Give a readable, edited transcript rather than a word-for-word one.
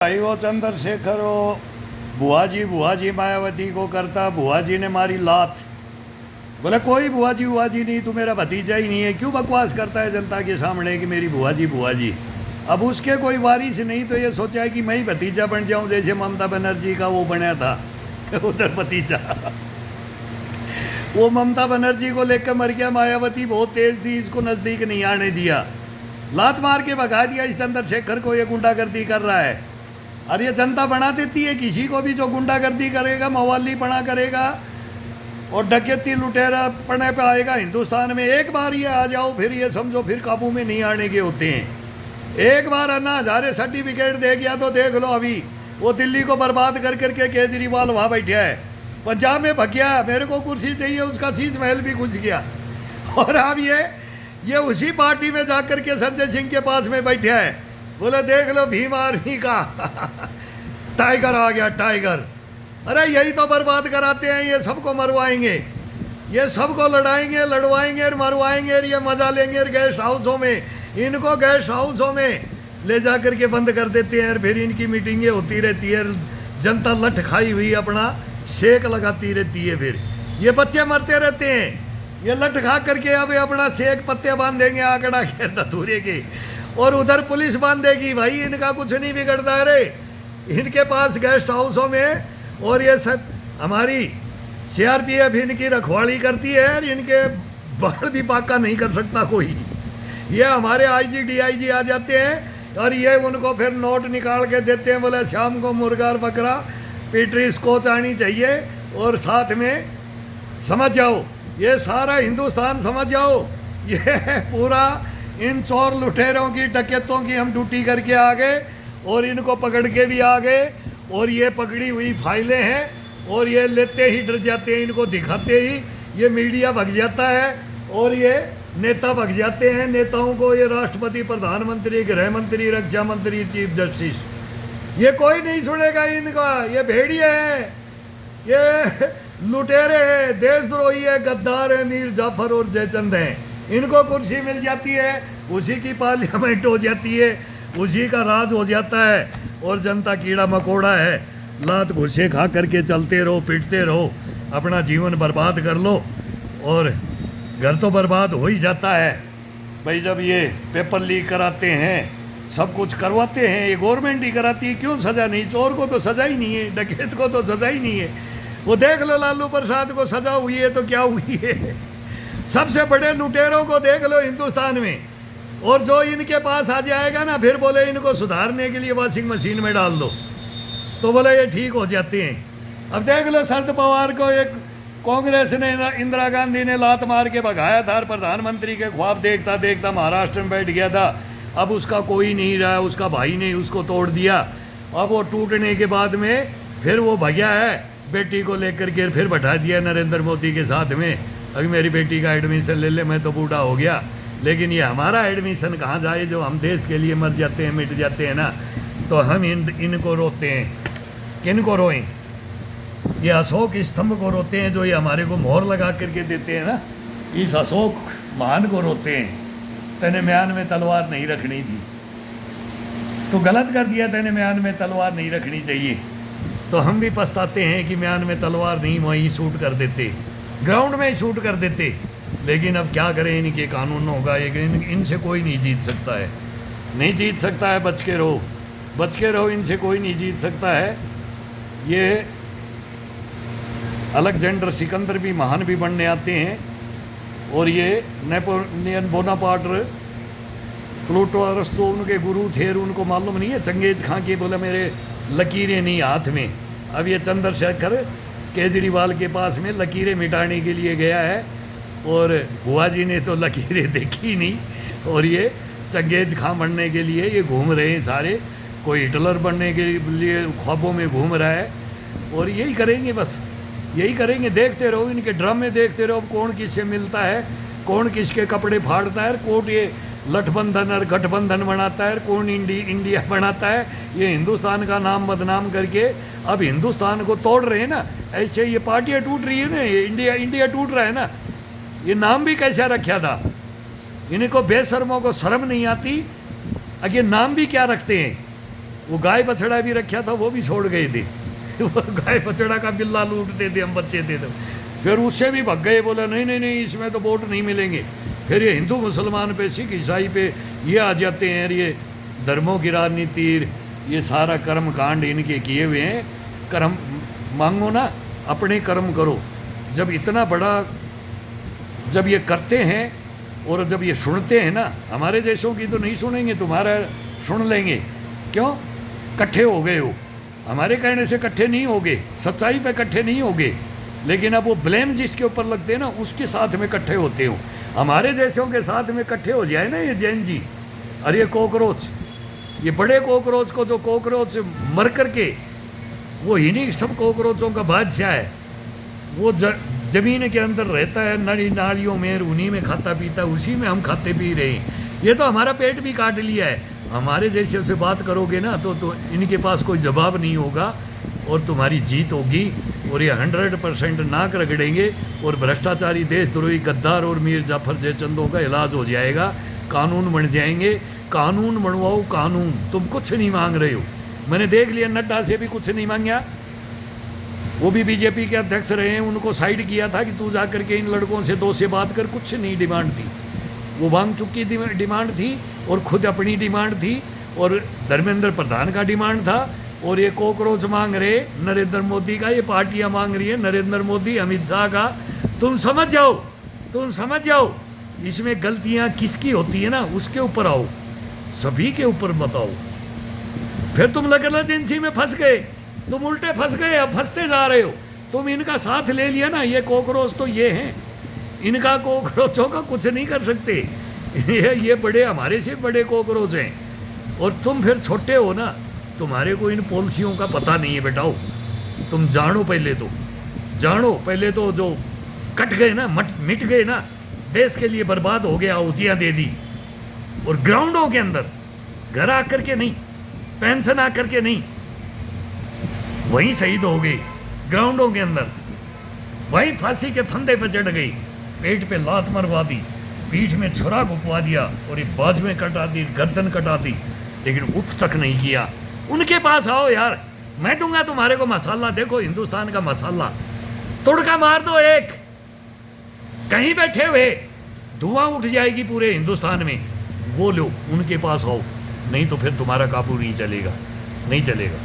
भाई वो चंद्रशेखर वो बुआ जी मायावती को करता, बुआ जी ने मारी लात। बोले कोई बुआ जी नहीं, तू मेरा भतीजा ही नहीं है, क्यों बकवास करता है जनता के सामने कि मेरी बुआ जी। अब उसके कोई वारिस नहीं, तो ये सोचा है कि मैं ही भतीजा बन जाऊं, जैसे ममता बनर्जी का वो बना था उधर भतीजा। वो ममता बनर्जी को लेकर मर गया, मायावती बहुत तेज थी, इसको नज़दीक नहीं आने दिया, लात मार के भगा दिया। इस चंद्रशेखर को ये गुंडागर्दी कर रहा है, और ये जनता बना देती है किसी को भी जो गुंडागर्दी करेगा, मवाली पना करेगा और डकैती लुटेरा पने पे आएगा हिंदुस्तान में। एक बार ये आ जाओ, फिर ये समझो फिर काबू में नहीं आने के होते हैं। एक बार अन्ना हजारे सर्टिफिकेट दे गया तो देख लो, अभी वो दिल्ली को बर्बाद कर करके केजरीवाल वहाँ बैठा है, पंजाब में भग गया, मेरे को कुर्सी चाहिए, उसका शीश महल भी घुस गया। और अब ये उसी पार्टी में जाकर के संजय सिंह के पास में बैठा है, बोले देख लो भीम आर्मी का टाइगर आ गया, टाइगर। अरे यही तो बर्बाद कराते हैं, ये सबको मरवाएंगे, ये सबको लड़ाएंगे, लड़वाएंगे और मरवाएंगे, और ये मजा लेंगे गेस्ट हाउसों में। इनको गेस्ट हाउसों में ले जा करके बंद कर देते हैं, और फिर इनकी मीटिंगें होती रहती है, जनता लठ खाई हुई अपना शेक लगाती रहती है। फिर ये बच्चे मरते रहते हैं, ये लठ खा करके अब अपना शेक पत्ते बांधेंगे आंकड़ा के धतूरे के, और उधर पुलिस बांधेगी। भाई इनका कुछ नहीं बिगड़ता है रे, इनके पास गेस्ट हाउसों में, और ये सब हमारी सीआरपीएफ इनकी रखवाली करती है, और इनके बाल भी पाका नहीं कर सकता कोई। ये हमारे आईजी डीआईजी आ जाते हैं, और ये उनको फिर नोट निकाल के देते हैं, बोले शाम को मुर्गा और बकरा पीटरी स्कोच आनी चाहिए, और साथ में समझ जाओ ये सारा हिंदुस्तान समझ जाओ, ये पूरा इन चोर लुटेरों की डकैतों की हम ड्यूटी करके आ गए, और इनको पकड़ के भी आ गए, और ये पकड़ी हुई फाइलें हैं, और ये लेते ही डर जाते हैं, इनको दिखाते ही ये मीडिया भग जाता है, और ये नेता भग जाते हैं। नेताओं को ये राष्ट्रपति, प्रधानमंत्री, गृह मंत्री, रक्षा मंत्री, चीफ जस्टिस, ये कोई नहीं सुनेगा इनका। ये भेड़िए हैं, ये लुटेरे हैं, देशद्रोही है, गद्दार है, मीर जाफर और जयचंद हैं। इनको कुर्सी मिल जाती है, उसी की पार्लियामेंट हो जाती है, उसी का राज हो जाता है, और जनता कीड़ा मकोड़ा है, लात घुसे खा करके चलते रहो, पिटते रहो, अपना जीवन बर्बाद कर लो, और घर तो बर्बाद हो ही जाता है। भाई जब ये पेपर लीक कराते हैं, सब कुछ करवाते हैं, ये गवर्नमेंट ही कराती है, क्यों सज़ा नहीं? चोर को तो सज़ा ही नहीं है, डकैत को तो सज़ा ही नहीं है। वो देख लो लालू प्रसाद को सज़ा हुई है तो क्या हुई है, सबसे बड़े लुटेरों को देख लो हिंदुस्तान में, और जो इनके पास आ जाएगा ना, फिर बोले इनको सुधारने के लिए वॉशिंग मशीन में डाल दो, तो बोले ये ठीक हो जाते हैं। अब देख लो शरद पवार को एक कांग्रेस ने, इंदिरा गांधी ने लात मार के भगाया था, प्रधानमंत्री के ख्वाब देखता देखता महाराष्ट्र में बैठ गया था। अब उसका कोई नहीं रहा, उसका भाई ने उसको तोड़ दिया। अब वो टूटने के बाद में फिर वो भगया है, बेटी को लेकर के फिर बैठा दिया नरेंद्र मोदी के साथ में, अभी मेरी बेटी का एडमिशन ले ले, मैं तो बूढ़ा हो गया। लेकिन ये हमारा एडमिशन कहाँ जाए, जो हम देश के लिए मर जाते हैं, मिट जाते हैं ना, तो हम इनको रोते हैं। किन को रोएं? ये अशोक स्तंभ को रोते हैं, जो ये हमारे को मोहर लगा करके देते हैं ना, इस अशोक महान को रोते हैं। तेने म्यान में तलवार नहीं रखनी थी, तो गलत कर दिया, तेने म्यान में तलवार नहीं रखनी चाहिए। तो हम भी पछताते हैं कि म्यान में तलवार नहीं, वहीं शूट कर देते, ग्राउंड में ही शूट कर देते। लेकिन अब क्या करें, इनके कानून होगा, इनसे कोई नहीं जीत सकता है, नहीं जीत सकता है। बच के रहो, बच के रहो, इनसे कोई नहीं जीत सकता है। ये अलेक्जेंडर सिकंदर भी महान भी बनने आते हैं, और ये नेपोलियन बोनापार्ट, प्लूटो, अरस्तु उनके गुरु थे, उनको मालूम नहीं है चंगेज खां के, बोले मेरे लकीरें नहीं हाथ में। अब ये चंद्रशेखर केजरीवाल के पास में लकीरें मिटाने के लिए गया है, और बुआ जी ने तो लकीरें देखी नहीं, और ये चंगेज खां बनने के लिए ये घूम रहे हैं सारे। कोई हिटलर बनने के लिए ख्वाबों में घूम रहा है, और यही करेंगे, बस यही करेंगे। देखते रहो, इनके ड्रामे देखते रहो, कौन किससे मिलता है, कौन किसके कपड़े फाड़ता है, कौन ये लठबंधन और गठबंधन बनाता है, कौन इंडिया बनाता है। ये हिंदुस्तान का नाम बदनाम करके अब हिंदुस्तान को तोड़ रहे हैं ना, ऐसे ये पार्टियाँ टूट रही है ना, ये इंडिया टूट रहा है ना। ये नाम भी कैसा रखा था, इनको बेशर्मों को शर्म नहीं आती, अगे नाम भी क्या रखते हैं। वो गाय बछड़ा भी रखा था, वो भी छोड़ गए थे। वो गाय बछड़ा का बिल्ला लूटते थे, हम बच्चे थे तो। फिर उससे भी भग गए, बोला नहीं नहीं नहीं, इसमें तो वोट नहीं मिलेंगे। फिर ये हिंदू मुसलमान पे, सिख ईसाई पे ये आ जाते हैं, ये धर्मों की राजनीति, ये सारा कर्म कांड इनके किए हुए हैं। कर्म मांगो ना, अपने कर्म करो। जब इतना बड़ा जब ये करते हैं और जब ये सुनते हैं ना, हमारे देशों की तो नहीं सुनेंगे, तुम्हारा सुन लेंगे। क्यों? इकट्ठे हो गए हो, हमारे कहने से इकट्ठे नहीं होगे, सच्चाई पे इकट्ठे नहीं होगे। लेकिन अब वो ब्लेम जिसके ऊपर लगते हैं ना, उसके साथ में इकट्ठे होते हो। हमारे देशों के साथ में इकट्ठे हो जाए ना ये जैन जी और ये कॉकरोच, ये बड़े कॉकरोच को, जो कॉकरोच मर करके, वो इन्हीं सब कॉकरोचों का बादशाह है। वो जमीन के अंदर रहता है, नली नालियों में, उन्हीं में खाता पीता, उसी में हम खाते पी रहे हैं। ये तो हमारा पेट भी काट लिया है। हमारे जैसे से बात करोगे ना तो इनके पास कोई जवाब नहीं होगा और तुम्हारी जीत होगी। और ये 100% नाक रगड़ेंगे और भ्रष्टाचारी, देशद्रोही, गद्दार और मीर जाफर जयचंदों का इलाज हो जाएगा। कानून बन जाएंगे। कानून बनवाओ, कानून। तुम कुछ नहीं मांग रहे हो। मैंने देख लिया, नड्डा से भी कुछ नहीं मांगा। वो भी बीजेपी के अध्यक्ष रहे हैं, उनको साइड किया था कि तू जा करके इन लड़कों से 2 से बात कर। कुछ नहीं डिमांड थी, वो मांग चुकी डिमांड थी और खुद अपनी डिमांड थी और धर्मेंद्र प्रधान का डिमांड था। और ये कॉकरोच मांग रहे नरेंद्र मोदी का, ये पार्टियां मांग रही है नरेंद्र मोदी, अमित शाह का। तुम समझ जाओ, तुम समझ जाओ इसमें गलतियां किसकी होती है ना, उसके ऊपर आओ, सभी के ऊपर बताओ। फिर तुम लगल एजेंसी में फंस गए, तुम उल्टे फंस गए, अब फंसते जा रहे हो। तुम इनका साथ ले लिया ना, ये कॉकरोच तो ये हैं, इनका कॉकरोचों का कुछ नहीं कर सकते। ये बड़े, हमारे से बड़े कॉकरोच हैं और तुम फिर छोटे हो ना, तुम्हारे को इन पॉलिसियों का पता नहीं है बेटाओ। तुम जानो, पहले तो जानो, पहले तो जो कट गए ना, मिट गए ना, देश के लिए बर्बाद हो गया, आहुतियाँ दे दी। और ग्राउंडों के अंदर, घर आकर के नहीं, पेंशन आकर के नहीं, वहीं शहीद हो गए ग्राउंडों के अंदर, वहीं फांसी के फंदे पर चढ़ गई, पेट पे लात मरवा दी, पीठ में छुरा घुपवा दिया और ये बाजुएं कटा दी, गर्दन कटा दी, लेकिन उफ तक नहीं किया। उनके पास आओ यार, मैं दूंगा तुम्हारे को मसाला। देखो हिंदुस्तान का मसाला, तुड़का मार दो एक, कहीं बैठे हुए धुआं उठ जाएगी पूरे हिंदुस्तान में, वो लो, उनके पास आओ, नहीं तो फिर तुम्हारा काबू नहीं चलेगा, नहीं चलेगा।